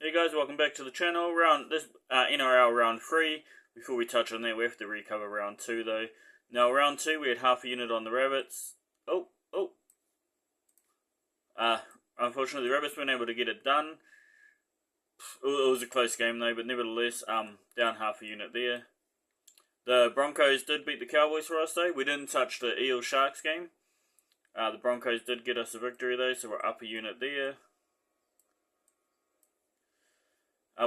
Hey guys, welcome back to the channel. NRL round 3. Before we touch on that, we have to recover round 2 though. Now round 2 we had half a unit on the Rabbits. Unfortunately the Rabbits weren't able to get it done. It was a close game though, but nevertheless, down half a unit there. The Broncos did beat the Cowboys for us though. We didn't touch the Eels Sharks game. The Broncos did get us a victory though, so we're up a unit there.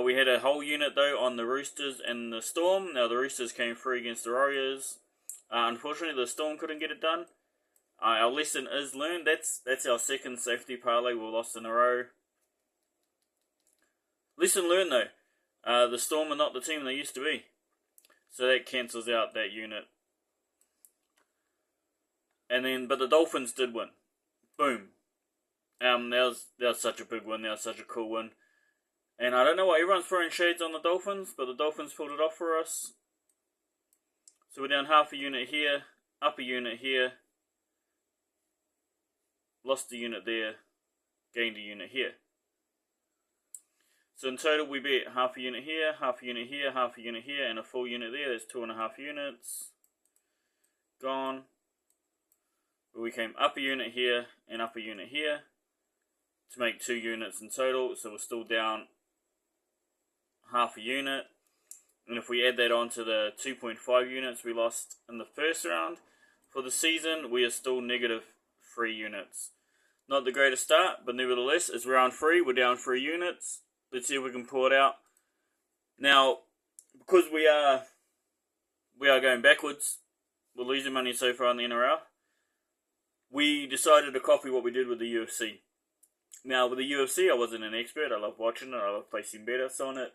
We had a whole unit though on the Roosters and the Storm. Now the Roosters came through against the Warriors. Unfortunately the Storm couldn't get it done. Our lesson is learned. That's our second safety parlay we lost in a row. Lesson learned though. The Storm are not the team they used to be. So that cancels out that unit. But the Dolphins did win. Boom. That was such a big win. That was such a cool win. And I don't know why everyone's throwing shades on the Dolphins, but the Dolphins pulled it off for us. So we're down half a unit here, up a unit here, lost a unit there, gained a unit here. So in total we beat half a unit here, half a unit here, half a unit here, and a full unit there. There's 2.5 units. Gone. But we came up a unit here and up a unit here to make 2 units in total. So we're still down half a unit, and if we add that on to the 2.5 units we lost in the first round for the season, we are still negative 3 units. Not the greatest start, but nevertheless, it's round 3, we're down 3 units. Let's see if we can pull it out. Now, because we are going backwards, we're losing money so far in the NRL, we decided to copy what we did with the UFC. Now, with the UFC, I wasn't an expert. I love watching it, I love placing bets on it.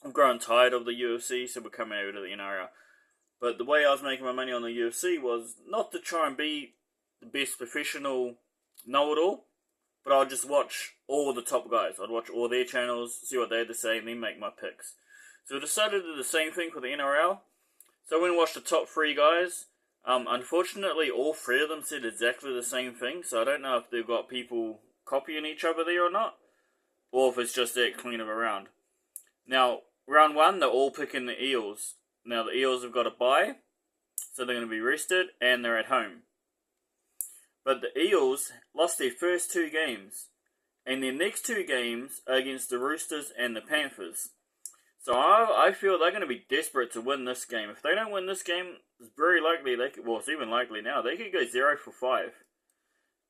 I'm growing tired of the UFC, so we're coming over to the NRL. But the way I was making my money on the UFC was not to try and be the best professional know-it-all, but I'd just watch all the top guys. I'd watch all their channels, see what they had to say, and then make my picks. So I decided to do the same thing for the NRL. So I went and watched the top 3 guys. Unfortunately, all 3 of them said exactly the same thing, so I don't know if they've got people copying each other there or not, or if it's just that clean of a round. Now, round 1, they're all picking the Eels. Now, the Eels have got a bye, so they're going to be rested, and they're at home. But the Eels lost their first 2 games, and their next 2 games are against the Roosters and the Panthers. So I feel they're going to be desperate to win this game. If they don't win this game, it's very likely they could, well, it's even likely now, they could go 0 for 5.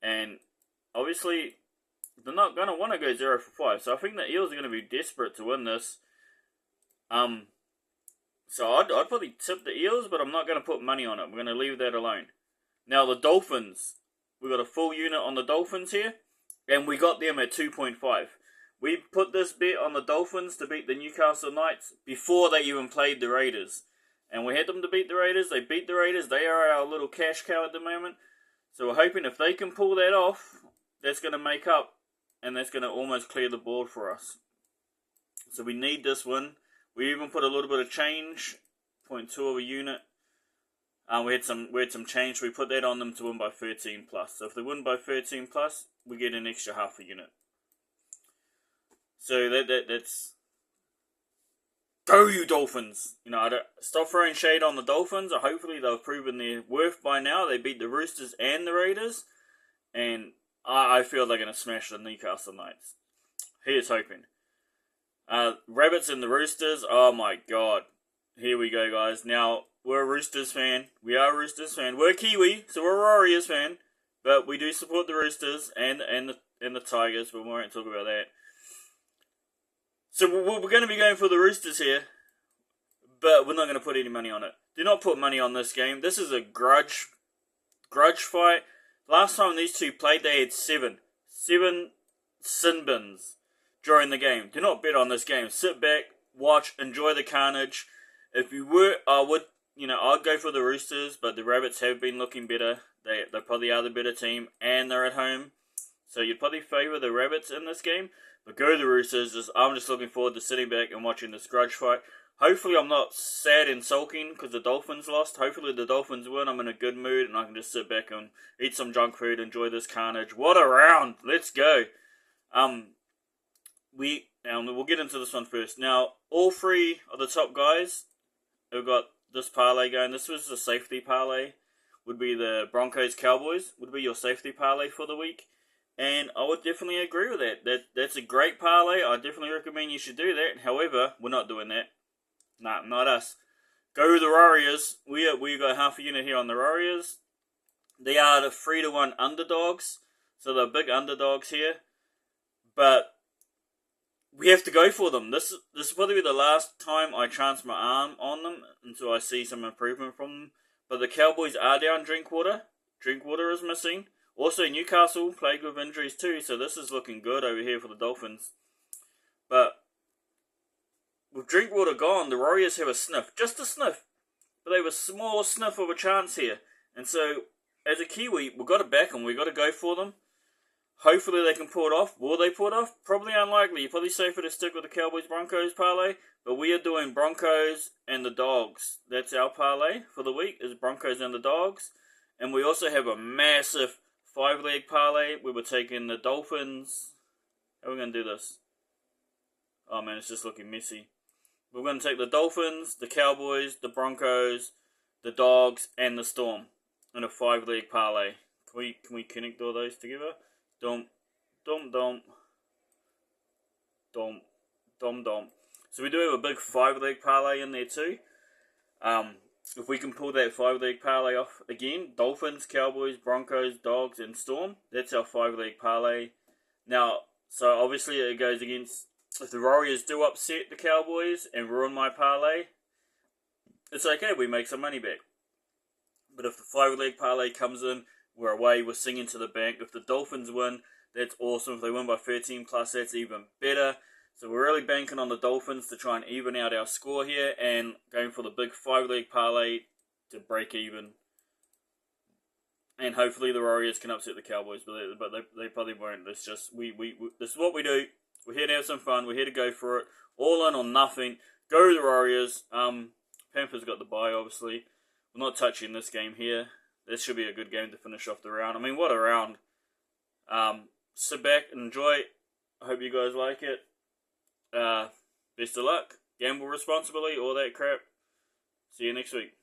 And obviously, they're not going to want to go 0 for 5. So I think the Eels are going to be desperate to win this. So I'd probably tip the Eels, but I'm not going to put money on it. We're going to leave that alone. Now the Dolphins. We got a full unit on the Dolphins here, and we got them at 2.5. We put this bet on the Dolphins to beat the Newcastle Knights before they even played the Raiders. And we had them to beat the Raiders. They beat the Raiders. They are our little cash cow at the moment. So we're hoping if they can pull that off, that's going to make up, and that's going to almost clear the board for us. So we need this win. We even put a little bit of change, 0.2 of a unit. We had some change. We put that on them to win by 13 plus. So if they win by 13 plus, we get an extra half a unit. So that's go you Dolphins. You know, I don't stop throwing shade on the Dolphins. Hopefully they've proven their worth by now. They beat the Roosters and the Raiders, and I feel they're going to smash the Newcastle Knights. Here's hoping. Rabbits and the Roosters, oh my god. Here we go, guys. Now, we're a Roosters fan. We are a Roosters fan. We're Kiwi, so we're a Warriors fan. But we do support the Roosters and the Tigers, but we won't talk about that. So we're going to be going for the Roosters here, but we're not going to put any money on it. Do not put money on this game. This is a grudge fight. Last time these two played, they had 7 sin bins during the game. Do not bet on this game. Sit back, watch, enjoy the carnage. If you were, I'd go for the Roosters, but the Rabbits have been looking better. They probably are the better team, and they're at home. So you'd probably favour the Rabbits in this game. But go the Roosters. I'm just looking forward to sitting back and watching this grudge fight. Hopefully I'm not sad and sulking because the Dolphins lost. Hopefully the Dolphins win. I'm in a good mood and I can just sit back and eat some junk food, enjoy this carnage. What a round! Let's go. we'll get into this one first. Now, all three of the top guys who got this parlay going, this was a safety parlay, would be the Broncos Cowboys, would be your safety parlay for the week. And I would definitely agree with that. That's a great parlay. I definitely recommend you should do that. However, we're not doing that. Nah, not us. Go the Warriors. We got half a unit here on the Warriors. They are the 3-1 underdogs. So they're big underdogs here. But we have to go for them. This will probably be the last time I chance my arm on them until I see some improvement from them. But the Cowboys are down Drinkwater. Drinkwater is missing. Also, Newcastle plagued with injuries too, so this is looking good over here for the Dolphins. But with Drinkwater gone, the Warriors have a sniff. Just a sniff. But they have a small sniff of a chance here. And so, as a Kiwi, we've got to back them. We've got to go for them. Hopefully they can pull it off. Will they pull it off? Probably unlikely. You're probably safer to stick with the Cowboys-Broncos parlay. But we are doing Broncos and the Dogs. That's our parlay for the week, is Broncos and the Dogs. And we also have a massive 5-leg parlay. We were taking the Dolphins. How are we going to do this? Oh man, it's just looking messy. We're going to take the Dolphins, the Cowboys, the Broncos, the Dogs, and the Storm in a 5-leg parlay. Can we connect all those together? Dom. So we do have a big 5-leg parlay in there too. If we can pull that 5-leg parlay off again, Dolphins, Cowboys, Broncos, Dogs, and Storm, that's our 5-leg parlay. Now, so obviously it goes against, if the Warriors do upset the Cowboys and ruin my parlay, it's okay, we make some money back. But if the 5-leg parlay comes in, we're away, we're singing to the bank. If the Dolphins win, that's awesome. If they win by 13 plus, that's even better. So we're really banking on the Dolphins to try and even out our score here and going for the big 5-leg parlay to break even. And hopefully the Warriors can upset the Cowboys, but they probably won't. It's just, this is what we do. We're here to have some fun. We're here to go for it. All in or nothing. Go the Warriors. Panthers got the bye, obviously. We're not touching this game here. This should be a good game to finish off the round. I mean, what a round. Sit back and enjoy. I hope you guys like it. Best of luck. Gamble responsibly, all that crap. See you next week.